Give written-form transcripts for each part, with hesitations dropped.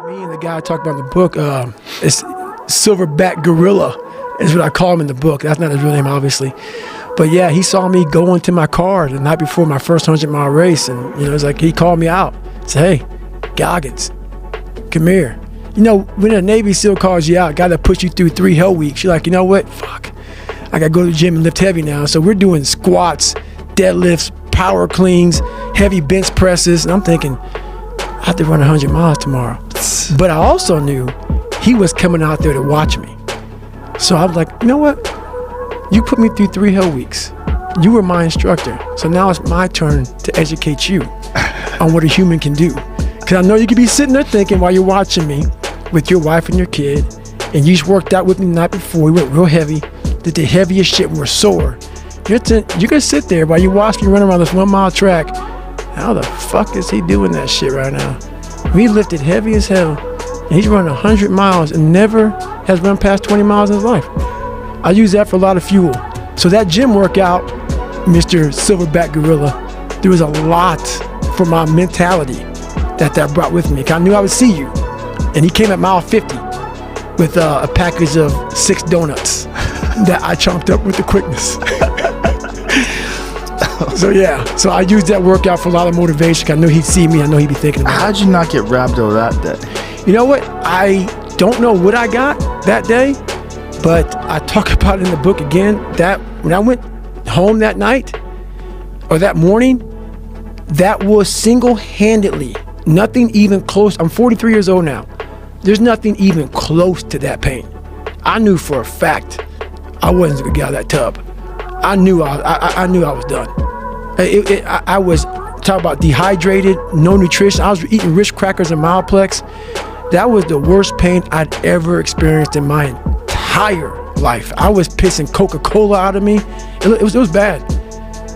Me and the guy I talked about in the book, it's Silverback Gorilla is what I call him in the book. That's not his real name, obviously. But yeah, he saw me go into my car the night before my first 100-mile race, and it's like he called me out. Said, "Hey, Goggins, come here." When a Navy SEAL calls you out, got to push you through 3 hell weeks. You're like, you know what? Fuck. I got to go to the gym and lift heavy now. So we're doing squats, deadlifts, power cleans, heavy bench presses, and I'm thinking, I have to run 100 miles tomorrow. But I also knew he was coming out there to watch me. So I was like, you know what? You put me through 3 hell weeks. You were my instructor. So now it's my turn to educate you on what a human can do. Because I know you could be sitting there thinking while you're watching me with your wife and your kid, and you just worked out with me the night before. We went real heavy, did the heaviest shit, and we're sore. You're going to sit there while you watch me run around this 1-mile track. How the fuck is he doing that shit right now? We lifted heavy as hell, and he's running 100 miles and never has run past 20 miles in his life. I use that for a lot of fuel. So that gym workout, Mr. Silverback Gorilla, there was a lot for my mentality that brought with me. 'Cause I knew I would see you. And he came at mile 50 with a package of 6 donuts that I chomped up with the quickness. So I used that workout for a lot of motivation. I knew he'd see me. I know he'd be thinking about it. How'd you not get rhabdo that day? You know what? I don't know what I got that day, but I talk about it in the book again, that when I went home that night or that morning, that was single-handedly, nothing even close. I'm 43 years old now. There's nothing even close to that pain. I knew for a fact I wasn't gonna get out of that tub. I knew I was done. I was talking about dehydrated, no nutrition. I was eating Ritz crackers and Mileplex. That was the worst pain I'd ever experienced in my entire life. I was pissing Coca-Cola out of me. It was bad.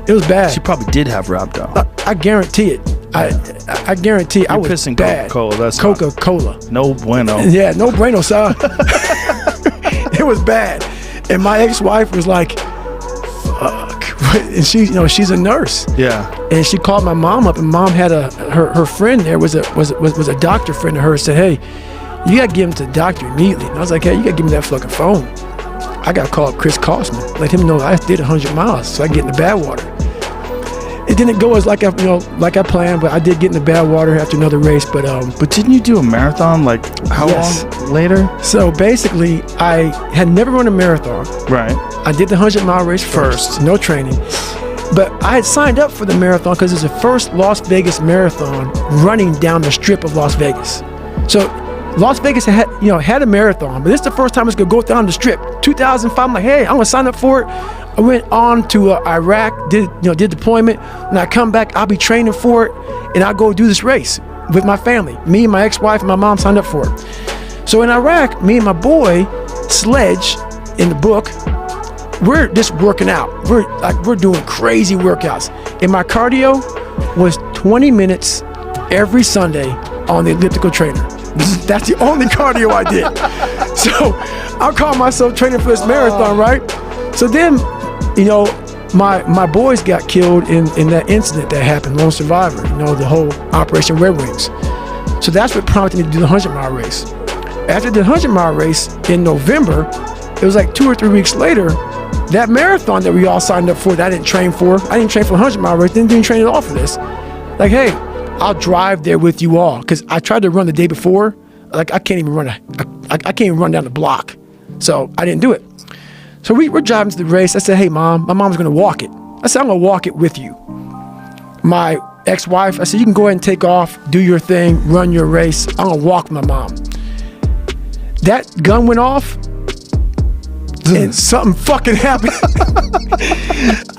It was bad. She probably did have rhabdo. I guarantee it. I guarantee I was pissing bad. Coca-Cola. That's Coca-Cola. No bueno. Yeah, no bueno, sir. It was bad. And my ex-wife was like, fuck. And she's a nurse. Yeah. And she called my mom up, and mom had her friend there was a doctor friend of hers, said, "Hey, you gotta give him to the doctor immediately." And I was like, "Hey, you gotta give me that fucking phone." I gotta call up Chris Costman, let him know I did 100 miles so I can get in the bad water. It didn't go as like I planned, but I did get in the bad water after another race. But didn't you do a marathon like how Yes. long later? So basically, I had never run a marathon. Right. I did the 100-mile race first, no training. But I had signed up for the marathon because it's the first Las Vegas marathon running down the strip of Las Vegas. So Las Vegas had a marathon, but this is the first time it's gonna go down the strip. 2005, I'm like, hey, I'm gonna sign up for it. I went on to Iraq, did deployment. When I come back, I'll be training for it, and I'll go do this race with my family. Me and my ex-wife and my mom signed up for it. So in Iraq, me and my boy, Sledge, in the book, we're just working out. We're doing crazy workouts. And my cardio was 20 minutes every Sunday on the elliptical trainer. That's the only cardio I did. So I call myself training for this marathon, right? So then, my boys got killed in that incident that happened, lone survivor, the whole Operation Red Wings. So that's what prompted me to do the 100-mile race. After the 100-mile race in November, it was like 2 or 3 weeks later, that marathon that we all signed up for that I didn't train for the 100-mile race, didn't train at all for this. Like, hey, I'll drive there with you all, because I tried to run the day before. Like, I can't even run down the block. So I didn't do it. So we're driving to the race. I said, hey, Mom, my mom's gonna walk it. I said, I'm gonna walk it with you. My ex-wife, I said, you can go ahead and take off, do your thing, run your race. I'm gonna walk my mom. That gun went off, and something fucking happened.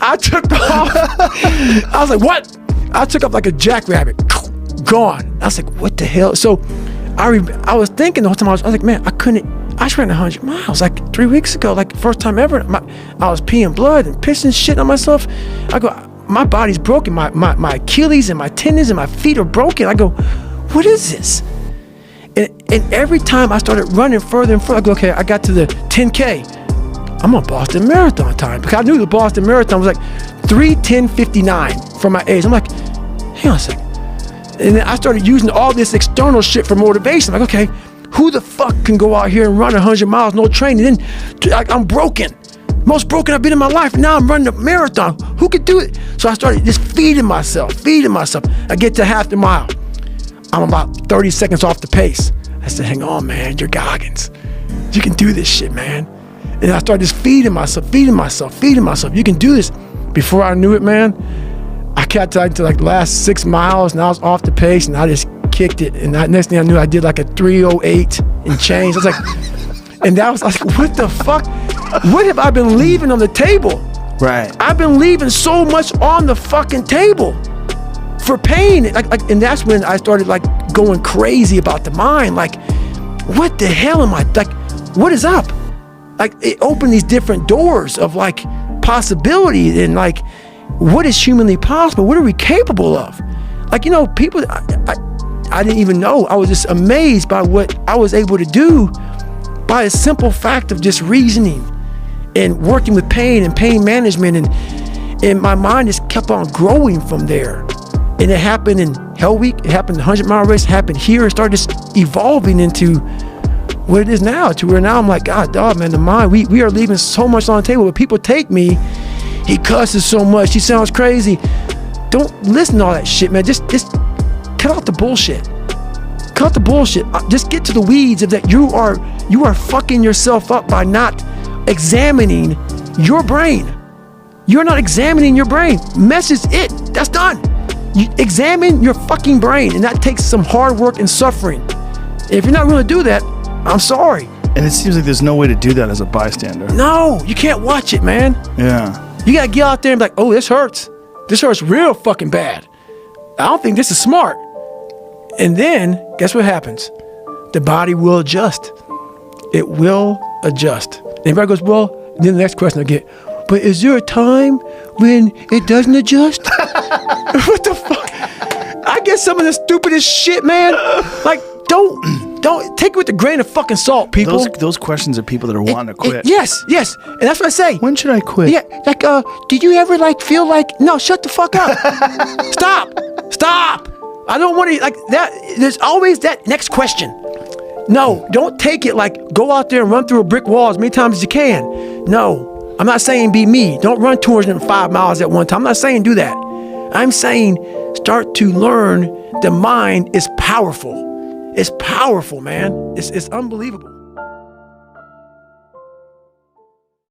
I took off. I was like, what? I took off like a jackrabbit. Gone. I was like, what the hell? So I was thinking the whole time, I was like, man, I just ran 100 miles like 3 weeks ago, like first time ever. I was peeing blood and pissing shit on myself. I go, my body's broken. My Achilles and my tendons and my feet are broken. I go, what is this? And every time I started running further and further, I go, okay, I got to the 10K. I'm on Boston Marathon time, because I knew the Boston Marathon was like 3:10:59 for my age. I'm like, hang on a second. And then I started using all this external shit for motivation. Like, okay, who the fuck can go out here and run 100 miles, no training? Then like, I'm broken. Most broken I've been in my life. Now I'm running a marathon. Who could do it? So I started just feeding myself. I get to half the mile. I'm about 30 seconds off the pace. I said, hang on, man, you're Goggins. You can do this shit, man. And I started just feeding myself. You can do this. Before I knew it, man, I kept to like the last 6 miles, and I was off the pace, and I just kicked it. And next thing I knew, I did like a 3:08 and change. I was like, and that was like, what the fuck? What have I been leaving on the table? Right. I've been leaving so much on the fucking table for pain. And that's when I started like going crazy about the mind. Like, what the hell am I, like, what is up? Like, it opened these different doors of like possibility and like, what is humanly possible? What are we capable of? Like, you know, people, I didn't even know. I was just amazed by what I was able to do by a simple fact of just reasoning and working with pain and pain management. And my mind just kept on growing from there. And it happened in Hell Week. It happened in the 100-mile race. It happened here. It started just evolving into what it is now, to where now I'm like, God, dog, man, the mind, we are leaving so much on the table. But people take me, he cusses so much, he sounds crazy. Don't listen to all that shit, man. Just cut out the bullshit. Cut the bullshit. Just get to the weeds of that. You are fucking yourself up by not examining your brain. You're not examining your brain. Message it. That's done. You examine your fucking brain, and that takes some hard work and suffering. If you're not willing to do that, I'm sorry. And it seems like there's no way to do that as a bystander. No, you can't watch it, man. Yeah. You gotta get out there and be like, oh, this hurts. This hurts real fucking bad. I don't think this is smart. And then, guess what happens? The body will adjust. It will adjust. And everybody goes, well, then the next question I get, but is there a time when it doesn't adjust? What the fuck? I get some of the stupidest shit, man. Like, don't take it with a grain of fucking salt, people. Those questions are people that are wanting to quit. Yes. And that's what I say. When should I quit? Yeah, like, did you ever like feel like, no, shut the fuck up. Stop. I don't want to, like, that. There's always that next question. No, don't take it like, go out there and run through a brick wall as many times as you can. No, I'm not saying be me. Don't run 205 miles at one time. I'm not saying do that. I'm saying start to learn the mind is powerful. It's powerful, man. It's unbelievable.